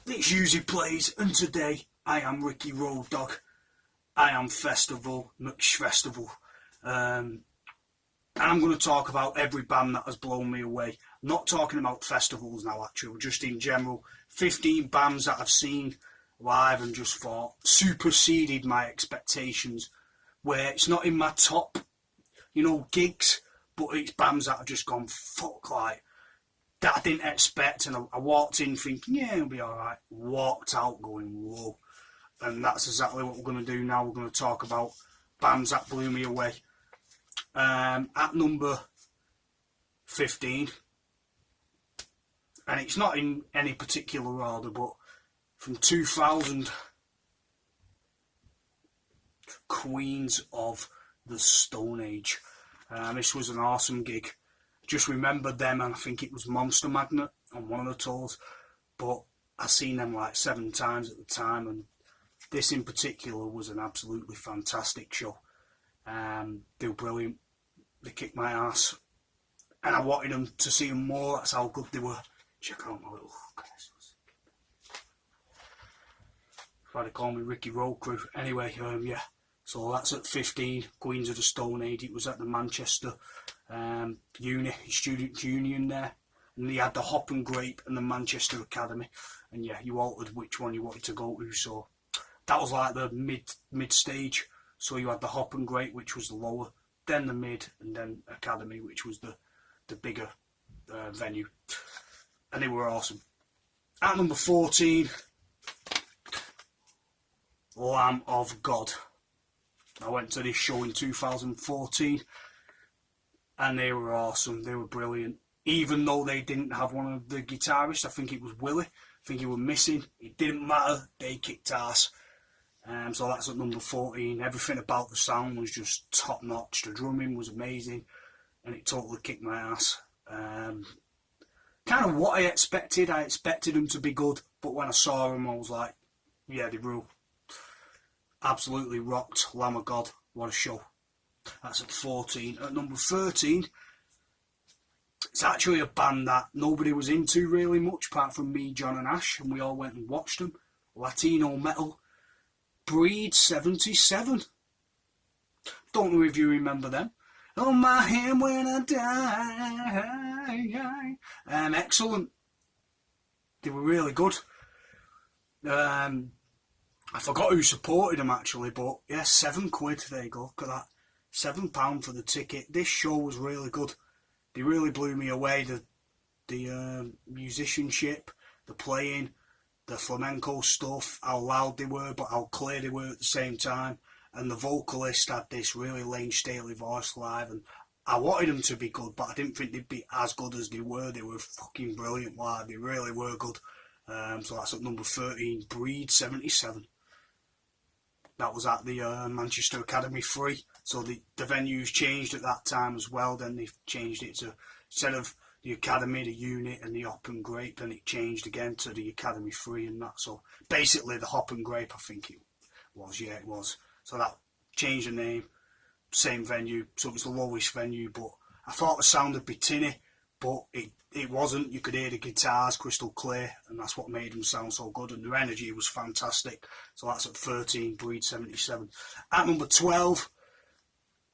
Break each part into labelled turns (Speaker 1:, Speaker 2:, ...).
Speaker 1: This usually plays, and today I am Ricky Road Dog. I am Festival, McFestival. And I'm going to talk about every band that has blown me away. I'm not talking about festivals now, actually, just in general. 15 bands that I've seen live and just thought superseded my expectations, where it's not in my top, gigs, but it's bands that have just gone fuck, like, that I didn't expect, and I walked in thinking, yeah, it'll be alright. Walked out going, whoa. And that's exactly what we're going to do now. We're going to talk about bands that blew me away. At number 15, and it's not in any particular order, but from 2000, Queens of the Stone Age. This was an awesome gig. Just remembered them, and I think it was Monster Magnet on one of the tours, but I seen them like 7 times at the time, and this in particular was an absolutely fantastic show. They were brilliant. They kicked my ass, and I wanted them to see them more. That's how good they were. Check out my little. Why they call me Ricky Road Crew. Anyway, yeah. So that's at 15. Queens of the Stone Age. It was at the Manchester Student Union there, and they had the Hop and Grape and the Manchester Academy. And yeah, you altered which one you wanted to go to. So that was like the mid stage. So you had the Hop and Grape, which was the lower, then the mid, and then Academy, which was the bigger venue. And they were awesome. At number 14, Lamb of God. I went to this show in 2014, and they were awesome. They were brilliant. Even though they didn't have one of the guitarists, I think it was Willie. I think he was missing. It didn't matter. They kicked ass. So that's at number 14. Everything about the sound was just top notch. The drumming was amazing, and it totally kicked my ass. Kind of what I expected. I expected them to be good, but when I saw them, I was like, yeah, they rule. Absolutely rocked. Lamb of God. What a show. That's at 14. At number 13, it's actually a band that nobody was into really much, apart from me, John and Ash, and we all went and watched them. Latino metal. Breed 77. Don't know if you remember them. On my hand when I die. Excellent. They were really good. I forgot who supported them actually, but yeah, £7. There you go. Look at that. £7 for the ticket. This show was really good. They really blew me away. The musicianship, the playing, the flamenco stuff, how loud they were, but how clear they were at the same time. And the vocalist had this really Lane Staley voice live, and I wanted them to be good, but I didn't think they'd be as good as they were. They were fucking brilliant live. They really were good. So that's at number 13, Breed 77. That was at the Manchester Academy free. So the venues changed at that time as well. Then they changed it to, instead of the Academy, the Unit and the Hop and Grape, then it changed again to the Academy free and that. So basically the Hop and Grape, I think it was. Yeah, it was. So that changed the name, same venue. So it was the lowest venue, but I thought the sound would be tinny, but it wasn't. You could hear the guitars crystal clear, and that's what made them sound so good, and their energy was fantastic. So that's at 13, Breed 77. At number 12,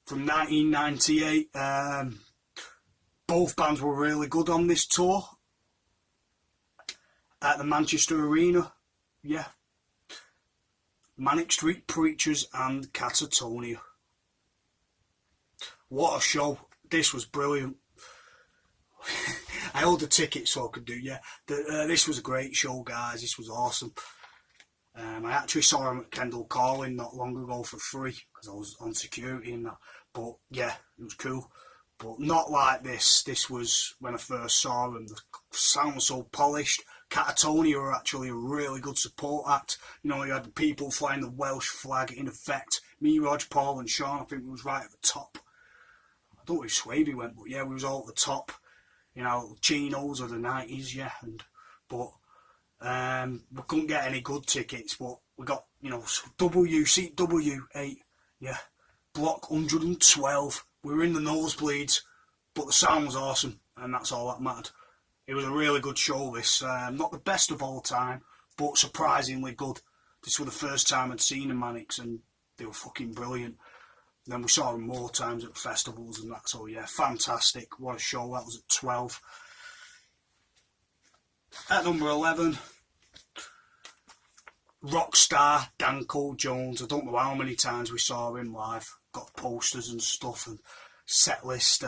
Speaker 1: from 1998, both bands were really good on this tour. At the Manchester Arena, yeah. Manic Street Preachers and Catatonia. What a show. This was brilliant. I held the ticket so I could do, yeah. This was a great show, guys. This was awesome. I actually saw him at Kendall Calling not long ago for free because I was on security and that. But yeah, it was cool. But not like this. This was when I first saw them. The sound was so polished. Catatonia were actually a really good support act. You know, you had the people flying the Welsh flag in effect. Me, Rog, Paul and Sean, I think we was right at the top. I don't know if Swaby went, but yeah, we was all at the top. You know, chinos of the 90s, yeah. But we couldn't get any good tickets, but we got, seat W8, yeah. Block 112. We were in the nosebleeds, but the sound was awesome, and that's all that mattered. It was a really good show, this. Not the best of all time, but surprisingly good. This was the first time I'd seen the Manics, and they were fucking brilliant. And then we saw them more times at festivals and that, so yeah, fantastic. What a show. That was at 12. At number 11, Rockstar Danko Jones. I don't know how many times we saw him live. Got posters and stuff and set list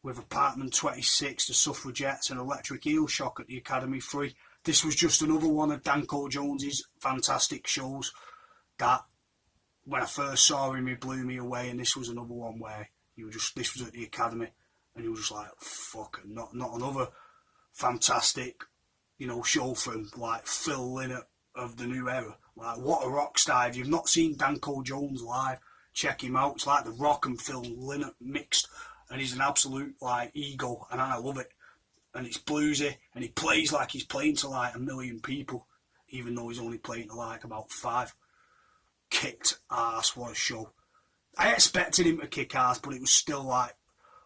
Speaker 1: with Apartment 26, The Suffragettes and Electric Eel Shock at the Academy 3. This was just another one of Danko Jones's fantastic shows that when I first saw him, he blew me away, and this was another one where this was at the Academy and you were just like, fuck, not another fantastic, show from like Phil Lynott of the new era. Like, what a rock star. If you've not seen Danko Jones live, check him out. It's like the Rock and Phil Lynott mixed, and he's an absolute like ego, and I love it. And it's bluesy, and he plays like he's playing to like 1 million people, even though he's only playing to like about 5. Kicked ass. What a show. I expected him to kick ass, but it was still like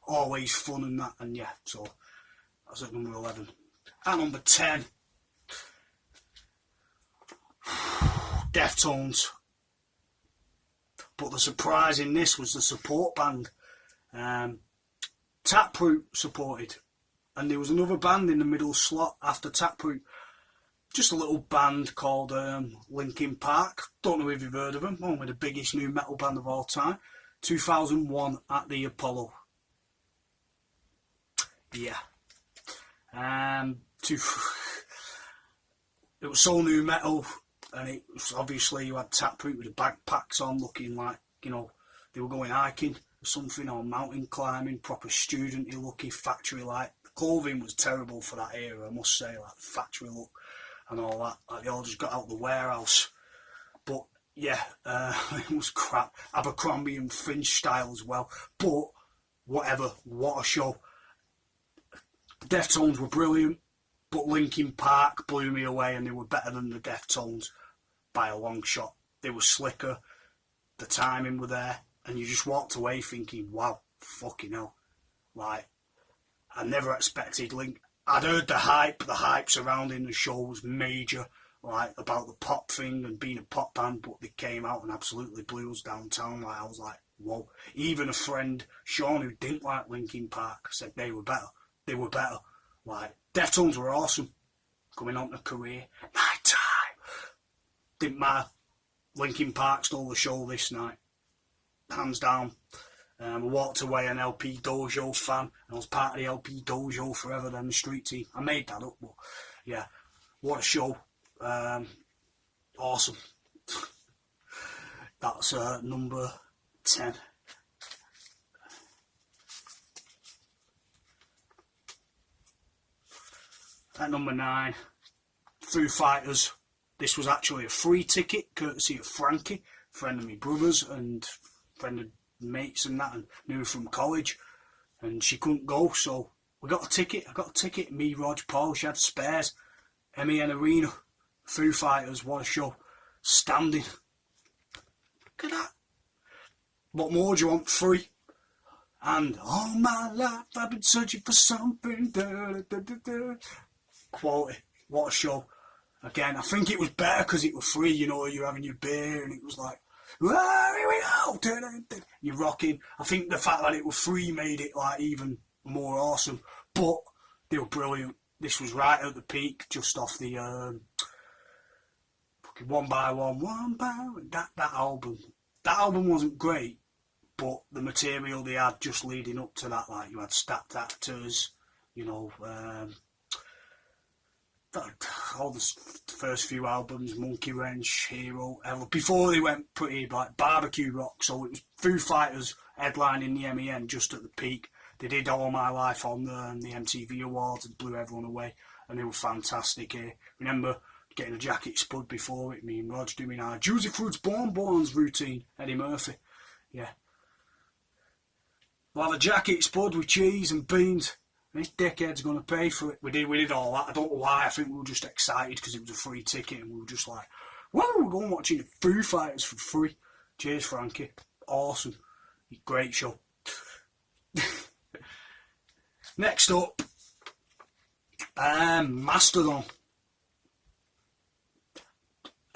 Speaker 1: always fun and that, and yeah, so that's at number 11. At number 10, Deftones. But the surprise in this was the support band. Taproot supported, and there was another band in the middle slot after Taproot. Just a little band called Linkin Park. Don't know if you've heard of them. Only the biggest new metal band of all time. 2001 at the Apollo. Yeah. It was so new metal, and it was obviously you had Taproot with the backpacks on, looking like, they were going hiking or something, or mountain climbing, proper student-y looking, factory-like. The clothing was terrible for that era, I must say, like the factory look and all that. Like, they all just got out of the warehouse. But yeah, it was crap. Abercrombie and Finch style as well. But whatever, what a show. The Deftones were brilliant, but Linkin Park blew me away, and they were better than the Deftones by a long shot. They were slicker, the timing were there, and you just walked away thinking, wow, fucking hell. Like, I never expected I'd heard the hype surrounding the show was major, like about the pop thing and being a pop band, but they came out and absolutely blew us downtown. Like, I was like, whoa. Even a friend, Sean, who didn't like Linkin Park, said they were better. They were better. Like, Deftones were awesome. Coming on to career. Night time. Didn't matter. Linkin Park stole the show this night. Hands down. I walked away an LP Dojo fan, and I was part of the LP Dojo forever, then the street team. I made that up, but yeah, what a show. Awesome. That's number 10. At number 9, Foo Fighters. This was actually a free ticket, courtesy of Frankie, friend of my brother's and friend of mates and that, and knew from college, and she couldn't go, so we got a ticket. I got a ticket, me, Rog, Paul, she had spares. MEN Arena, Foo Fighters, what a show. Standing. Look at that. What more do you want? Free. And all my life I've been searching for something. Da, da, da, da. Quality. What a show. Again, I think it was better because it was free, you're having your beer and it was like, "Whoa, here we go." You're rocking. I think the fact that it was free made it like even more awesome. But they were brilliant. This was right at the peak, just off the fucking One by One. That album. That album wasn't great, but the material they had just leading up to that, like you had Stacked Actors, all the first few albums, Monkey Wrench, Hero, before they went pretty like barbecue rock. So it was Foo Fighters headlining the MEN just at the peak. They did All My Life on the MTV Awards and blew everyone away, and they were fantastic. Remember getting a jacket spud before it, me and Rog doing our Juicy Fruits Bonbons routine, Eddie Murphy. Yeah. We'll have a jacket spud with cheese and beans. This dickhead's going to pay for it. We did all that. I don't know why. I think we were just excited because it was a free ticket, and we were just like, whoa, we're going watching the Foo Fighters for free. Cheers, Frankie. Awesome. Great show. Next up, Mastodon.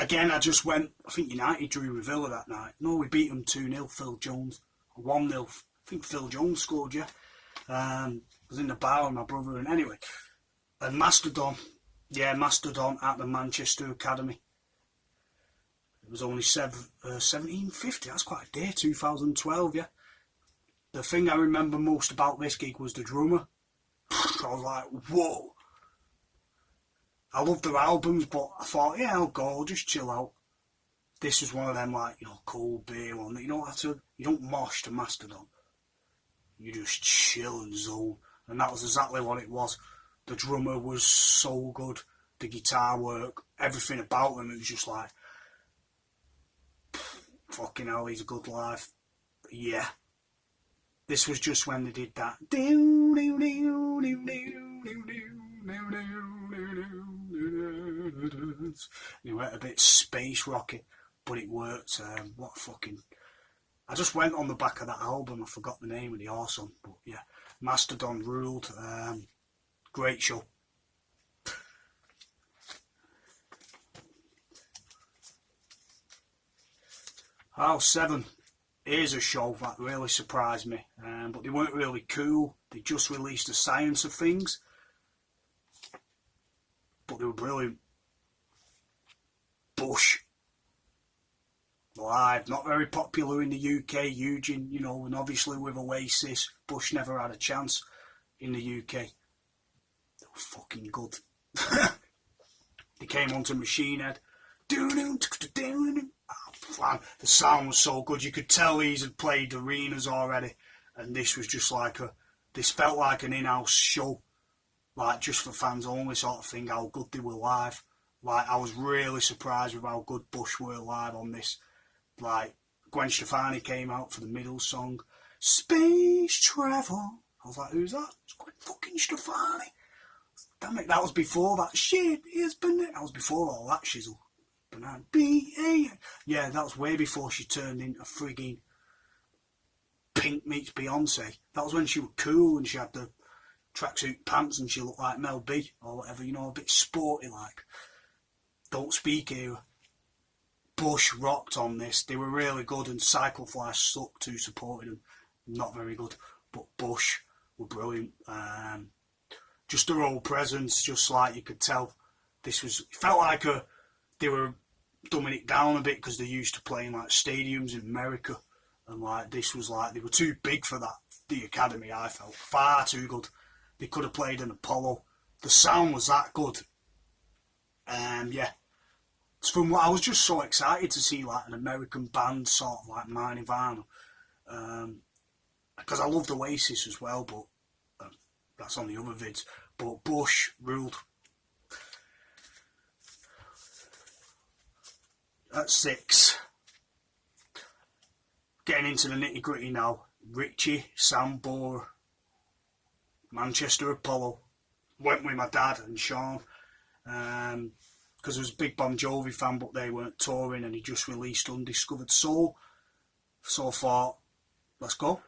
Speaker 1: again, I just went, I think United drew with Villa that night. No, we beat them 2-0, Phil Jones. 1-0, I think Phil Jones scored, yeah. I was in the bar with my brother, and anyway. And Mastodon, Mastodon at the Manchester Academy. It was only 1750, that's quite a day, 2012, yeah. The thing I remember most about this gig was the drummer. I was like, whoa. I love their albums, but I thought, yeah, I'll go, I'll just chill out. This was one of them, like, you know, cold beer one that you don't mosh to Mastodon. You just chill and zone. And that was exactly what it was. The drummer was so good. The guitar work, everything about him, it was just like, fucking hell, he's a good life. Yeah. This was just when they did that. It went a bit space rocky, but it worked. What fucking... I just went on the back of that album. I forgot the name of the awesome, but yeah, Mastodon ruled. Great show. House 7. Here's a show that really surprised me, but they weren't really cool. They just released The Science of Things, but they were brilliant. Bush. Live, not very popular in the UK, Eugene, you know, and obviously with Oasis, Bush never had a chance in the UK. They were fucking good. They came onto Machine Head. Oh, the sound was so good, you could tell these had played arenas already, and this was just like this felt like an in-house show, like just for fans only sort of thing, how good they were live. Like, I was really surprised with how good Bush were live on this. Like, Gwen Stefani came out for the middle song, Space Travel. I was like, who's that? It's Gwen fucking Stefani. Damn it, that was before that shit. That was before all that shizzle. B-A. Yeah, that was way before she turned into frigging Pink meets Beyonce. That was when she was cool and she had the tracksuit pants and she looked like Mel B or whatever, you know, a bit sporty like. Don't Speak Here. Bush rocked on this. They were really good, and Cyclefly sucked who supported them. Not very good, but Bush were brilliant. Just their old presence, just like you could tell. It felt like they were dumbing it down a bit because they're used to playing like stadiums in America, and like this was like they were too big for that. The Academy, I felt far too good. They could have played an Apollo. The sound was that good. Yeah. From what I was just so excited to see like an American band sort of like My Nirvana, because I loved Oasis as well, but that's on the other vids. But Bush ruled. At 6, getting into the nitty gritty now. Richie Sambora, Manchester Apollo. Went with my dad and Sean. Because I was a big Bon Jovi fan, but they weren't touring, and he just released Undiscovered Soul. So I thought, let's go.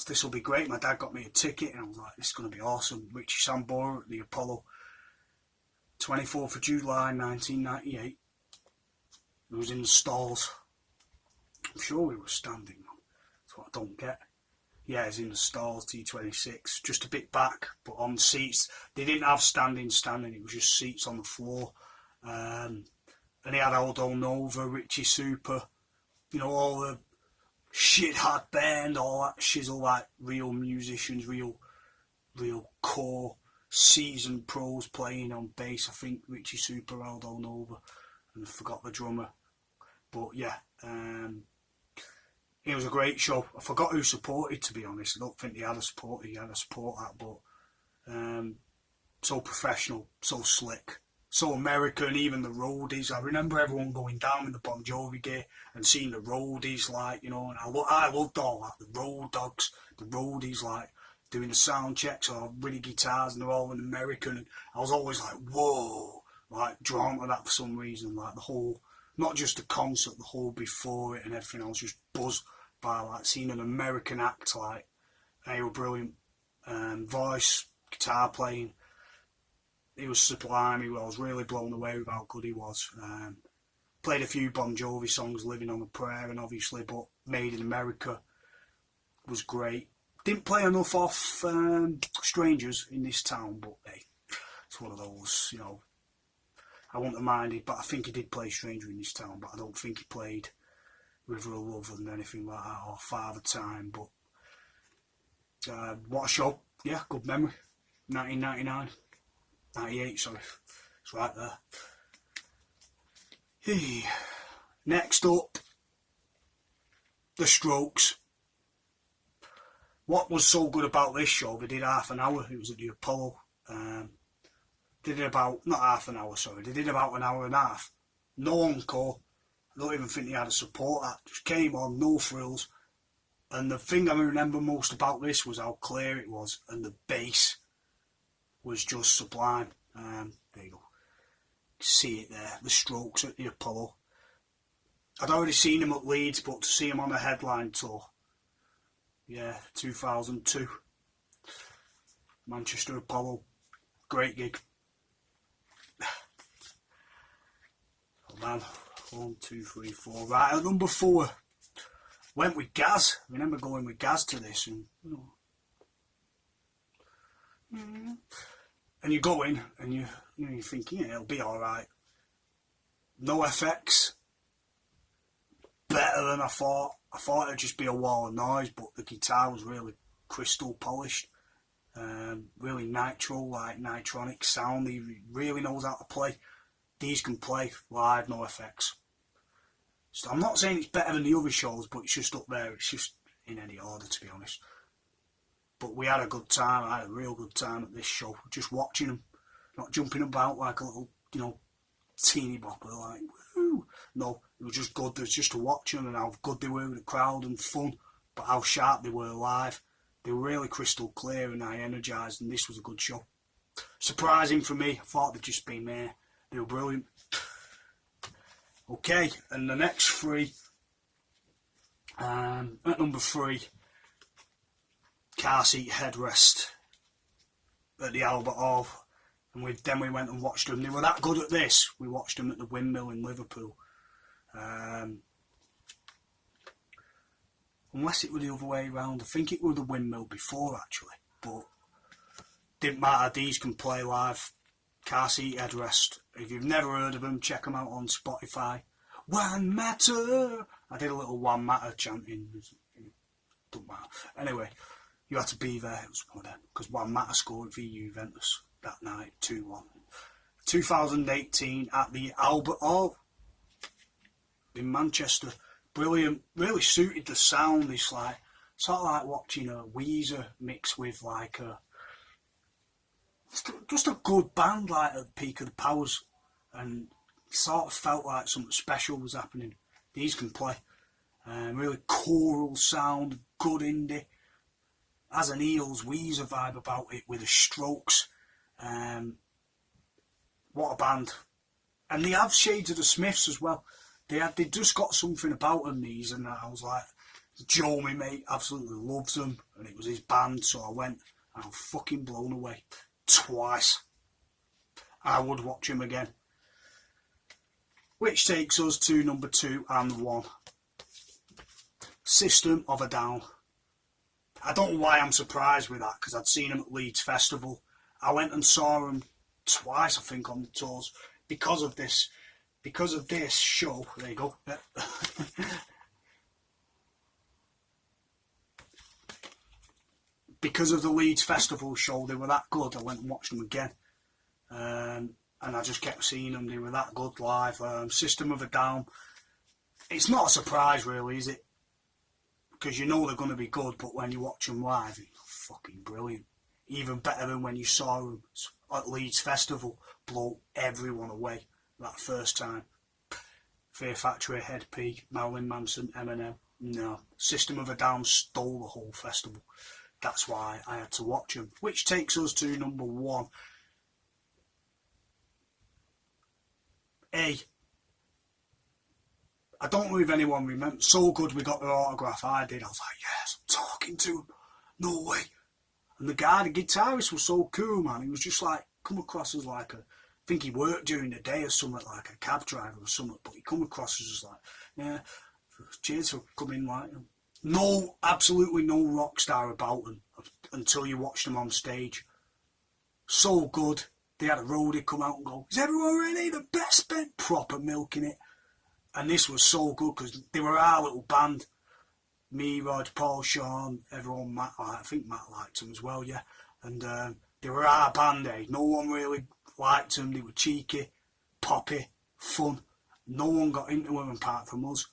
Speaker 1: This will be great. My dad got me a ticket, and I was like, this is going to be awesome. Richie Sambora at the Apollo. 24th of July 1998. It was in the stalls. I'm sure we were standing. That's what I don't get. Yeah, it's in the stalls, T26. Just a bit back, but on seats. They didn't have standing. It was just seats on the floor. And he had Aldo Nova, Richie Super, you know, all the shit hard band, all that shizzle, like real musicians, real core seasoned pros playing on bass. I think Richie Super, Aldo Nova, and I forgot the drummer. But yeah, it was a great show. I forgot who supported, to be honest. I don't think they had a support act, but so professional, so slick, so American. Even the roadies, I remember everyone going down in the Bon Jovi gear and seeing the roadies, like, you know, and I loved all that. The road dogs, the roadies, like doing the sound checks or really guitars, and they're all in American. And I was always like, whoa, like drawn to that for some reason. Like the whole, not just the concert, the whole before it and everything. I was just buzzed by like seeing an American act. Like they were brilliant. Voice, guitar playing. He was sublime. I was really blown away with how good he was. Played a few Bon Jovi songs, Living on a Prayer, and obviously, but Made in America was great. Didn't play enough off Strangers in This Town, but hey, it's one of those, you know. I wouldn't have minded, but I think he did play Stranger in This Town, but I don't think he played River of Love and anything like that, or Father Time. But what a show. Yeah, good memory. 1999. 98, sorry. It's right there. Hey. Next up, The Strokes. What was so good about this show, they did half an hour. It was at the Apollo. They did about, not half an hour, sorry, they did about an hour and a half. No encore. I don't even think they had a support act. Just came on, no frills. And the thing I remember most about this was how clear it was, and the bass was just sublime. There you go. See it there, The Strokes at the Apollo. I'd already seen him at Leeds, but to see him on a headline tour, yeah, 2002. Manchester Apollo, great gig. Oh man, 1, 2, 3, 4. Right, at number 4, went with Gaz. I remember going with Gaz to this, and you know, and you go in and you think, yeah, it'll be all right. No FX, better than I thought. I thought it'd just be a wall of noise, but the guitar was really crystal polished. Really nitro, like nitronic sound. He really knows how to play. These can play live, no effects. So I'm not saying it's better than the other shows, but it's just up there. It's just in any order, to be honest. But we had a good time. I had a real good time at this show. Just watching them, not jumping about like a little, you know, teeny bopper, like, woo. No, it was just good. It was just to watch them and how good they were with the crowd and fun, but how sharp they were live. They were really crystal clear and high energised, and this was a good show. Surprising for me. I thought they'd just been there. They were brilliant. Okay, and the next 3, at number 3, Car Seat Headrest at the Albert Hall, and then we went and watched them. They were that good at this. We watched them at the Windmill in Liverpool. Unless it were the other way around. I think it was the Windmill before, actually, but didn't matter. These can play live. Car Seat Headrest. If you've never heard of them, check them out on Spotify. One Matter. I did a little One Matter chanting. Don't matter. Anyway, you had to be there. It was one of them, because One Matter scored for Juventus that night, 2-1. 2018 at the Albert Hall in Manchester. Brilliant. Really suited the sound. It's like sort of like watching a Weezer mixed with like a just a good band, like at the peak of the powers, and sort of felt like something special was happening. These can play. Really choral sound, good indie. Has an Eels Weezer vibe about it with the Strokes. What a band. And they have shades of the Smiths as well. They just got something about them, these, and I was like, Joe, my mate, absolutely loves them, and it was his band, so I went, and I was fucking blown away. Twice. I would watch him again. Which takes us to number 2 and 1. System of a Down. I don't know why I'm surprised with that, because I'd seen him at Leeds Festival. I went and saw him twice, I think, on the tours, because of this show. There you go. Because of the Leeds Festival show, they were that good. I went and watched them again, and I just kept seeing them. They were that good live. System of a Down. It's not a surprise, really, is it? Because you know they're going to be good, but when you watch them live, it's fucking brilliant. Even better than when you saw them at Leeds Festival. Blow everyone away that first time. Fear Factory, Head P, Marilyn Manson, Eminem. No, System of a Down stole the whole festival. That's why I had to watch them. Which takes us to number 1. I don't know if anyone remembers. So good we got their autograph. I did. I was like, yes, I'm talking to him. No way. And the guitarist, was so cool, man. He was just like, come across as like a think he worked during the day or something, like a cab driver or something, but he come across as just like, yeah, cheers for coming, like, no, absolutely no rock star about them until you watch them on stage. So good. They had a roadie come out and go, is everyone ready? The best bit, proper milking it. And this was so good because they were our little band. Me, Rod, Paul, Sean, everyone, Matt, I think Matt liked them as well, yeah. And they were our band, eh? No one really liked them. They were cheeky, poppy, fun. No one got into them apart from us.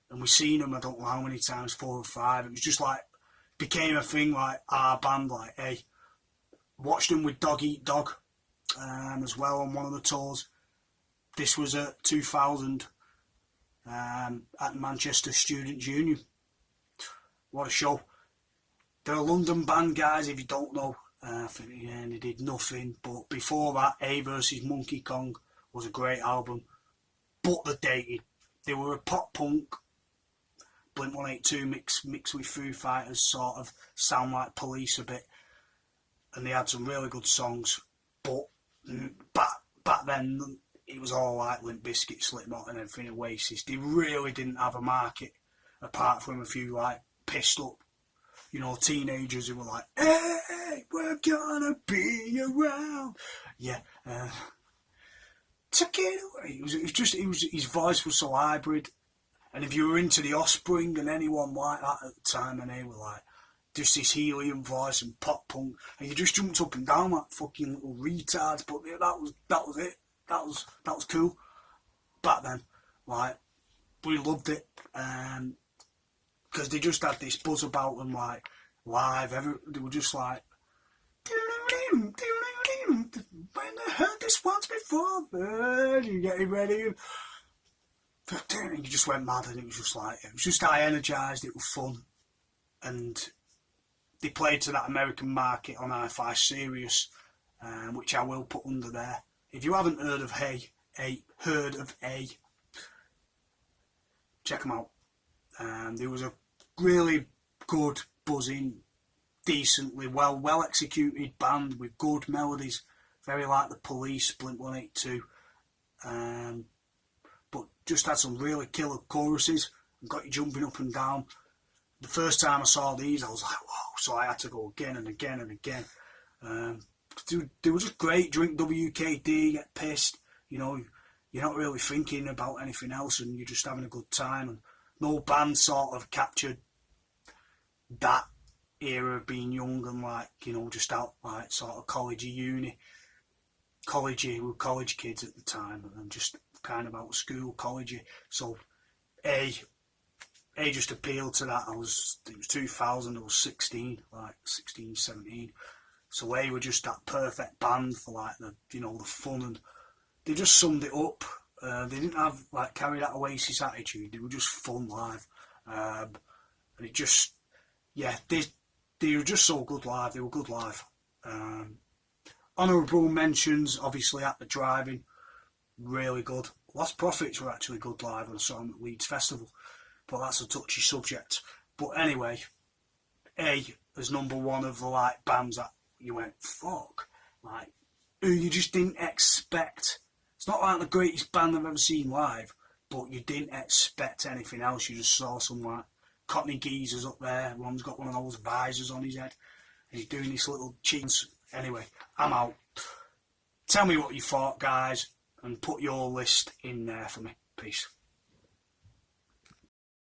Speaker 1: And we seen them, I don't know how many times, 4 or 5. It was just like, became a thing, like our band, like, hey. Watched them with Dog Eat Dog as well on one of the tours. This was at 2000 at Manchester Students' Union. What a show. They're a London band, guys, if you don't know. I think they did nothing. But before that, A versus Monkey Kong was a great album. But they dated. They were a pop punk, Blink-182 mixed with Foo Fighters, sort of sound like Police a bit. And they had some really good songs. But back then, it was all like Limp Bizkit, Slipknot and everything, Oasis. They really didn't have a market, apart from a few like pissed up, you know, teenagers who were like, hey, we're gonna be around. Yeah, take it away. His voice was so hybrid. And if you were into the Offspring and anyone like that at the time, and they were like, just this helium voice and pop punk, and you just jumped up and down like fucking little retards. But yeah, that was it. That was cool back then. Like, we loved it, because they just had this buzz about them, like live. They were just like, when I heard this once before, you getting ready, and you just went mad, and it was just high energised. It was fun, and they played to that American market on Hi-Fi Sirius, which I will put under there. If you haven't heard of A, check them out. There was a really good, buzzing, decently well executed band with good melodies, very like the Police, Blink-182, but just had some really killer choruses and got you jumping up and down. The first time I saw these, I was like, whoa, so I had to go again and again and again. They were just great. Drink WKD, get pissed, you know, you're not really thinking about anything else and you're just having a good time. And no band sort of captured that era of being young and like, you know, just out like sort of collegey, uni. We were college kids at the time and just kind of out of school, collegey. So A just appealed to that. It was 2000, I was 16, like 16, 17. So A were just that perfect band for like the, you know, the fun, and they just summed it up. They didn't have like carry that Oasis attitude. They were just fun live, and it just, yeah, they were just so good live. They were good live. Honourable mentions, obviously, At the Drive-In, really good. Lost Profits were actually good live when I saw them at Leeds Festival, but that's a touchy subject. But anyway, A is number one of the like bands that you went, fuck, like, who you just didn't expect. It's not like the greatest band I've ever seen live, but you didn't expect anything else. You just saw some like Cockney geezers up there. One's got one of those visors on his head, and he's doing this little cheats. Anyway, I'm out. Tell me what you thought, guys, and put your list in there for me. Peace.